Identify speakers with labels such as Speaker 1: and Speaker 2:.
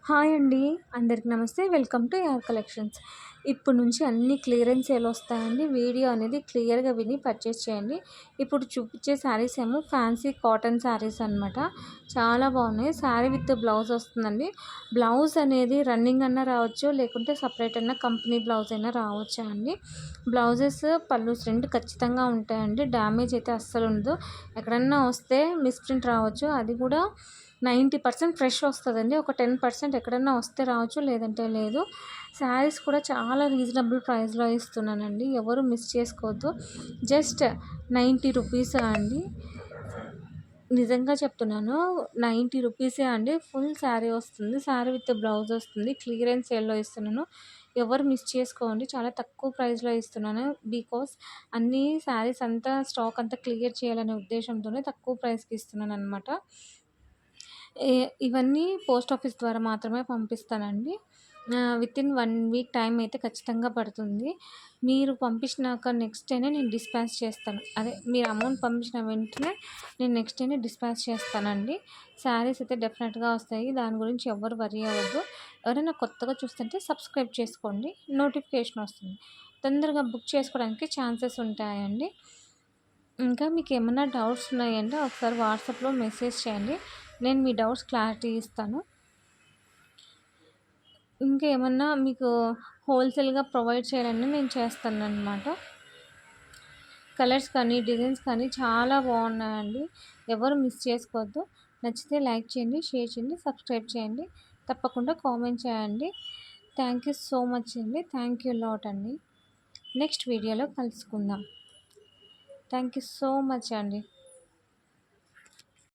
Speaker 1: Hi అండి. అందరికి నమస్తే. వెల్కమ్ టు యార్ కలెక్షన్స్. ఇప్పుడు నుంచి అన్ని క్లియరెన్స్ సేల్ వస్తాయండి. వీడియో అనేది క్లియర్‌గా విని పర్చేస్ చేయండి. ఇప్పుడు చూపించే శారీస్ ఏమో ఫ్యాన్సీ కాటన్ శారీస్ అనమాట. చాలా బాగున్నాయి. శారీ విత్ బ్లౌజ్ వస్తుందండి. బ్లౌజ్ అనేది రన్నింగ్ అన్నా రావచ్చు, లేకుంటే సపరేట్ అన్నా కంపెనీ బ్లౌజ్ అయినా రావచ్చా అండి. బ్లౌజెస్ పళ్ళుస్ 2 ఖచ్చితంగా ఉంటాయండి. డ్యామేజ్ అయితే అస్సలు ఉండదు. ఎక్కడన్నా వస్తే మిస్‌ప్రింట్ రావచ్చు. అది కూడా 90% ఫ్రెష్ వస్తదండి. ఒక 10% ఎక్కడన్నా వస్తే రావచ్చు, లేదంటే లేదు. శారీస్ కూడా చాలా రీజనబుల్ ప్రైస్‌లో ఇస్తున్నానండి. ఎవరు మిస్ చేసుకోవద్దు. జస్ట్ 90 రూపీసే అండి. నిజంగా చెప్తున్నాను. 90 రూపీసే అండి. ఫుల్ శారీ వస్తుంది. శారీ విత్ బ్లౌజ్ వస్తుంది. క్లియరెన్స్ సేల్‌లో ఇస్తున్నాను. ఎవరు మిస్ చేసుకోండి. చాలా తక్కువ ప్రైస్‌లో ఇస్తున్నాను. బికాజ్ అన్ని శారీస్ అంతా స్టాక్ అంతా క్లియర్ చేయాలనే ఉద్దేశంతోనే తక్కువ ప్రైస్‌కి ఇస్తున్నాననమాట. ఇవన్నీ పోస్ట్ ఆఫీస్ ద్వారా మాత్రమే పంపిస్తానండి. వితిన్ 1 వీక్ టైం అయితే ఖచ్చితంగా పడుతుంది. మీరు పంపించినాక నెక్స్ట్ డేనే నేను డిస్పాచ్ చేస్తాను. అదే మీరు అమౌంట్ పంపించిన వెంటనే నేను నెక్స్ట్ డేనే డిస్పాచ్ చేస్తానండి. శారీస్ అయితే డెఫినెట్‌గా వస్తాయి. దాని గురించి ఎవ్వరు వర్రీ అవ్వద్దు. ఎవరైనా కొత్తగా చూస్తుంటే సబ్స్క్రైబ్ చేసుకోండి. నోటిఫికేషన్ వస్తుంది. తొందరగా బుక్ చేసుకోవడానికి ఛాన్సెస్ ఉంటాయండి. ఇంకా మీకేమన్నా డౌట్స్ ఉన్నాయంటే ఒకసారి వాట్సాప్‌లో మెసేజ్ చేయండి. నేను మీ డౌట్స్ క్లారిటీ ఇస్తాను. ఇంకేమన్నా మీకు హోల్‌సేల్‌గా ప్రొవైడ్ చేయాలన్నా నేను చేస్తాననమాట. కలర్స్ కానీ, డిజైన్స్ కానీ చాలా బాగున్నాయండి. ఎవరు మిస్ చేసుకోవద్దు. నచ్చితే లైక్ చేయండి, షేర్ చేయండి, సబ్స్క్రైబ్ చేయండి. తప్పకుండా కామెంట్ చేయండి. థ్యాంక్ యూ సో మచ్ అండి. థ్యాంక్ యూ లాట్ అండి. నెక్స్ట్ వీడియోలో కలుసుకుందాం. థ్యాంక్ యూ సో మచ్ అండి.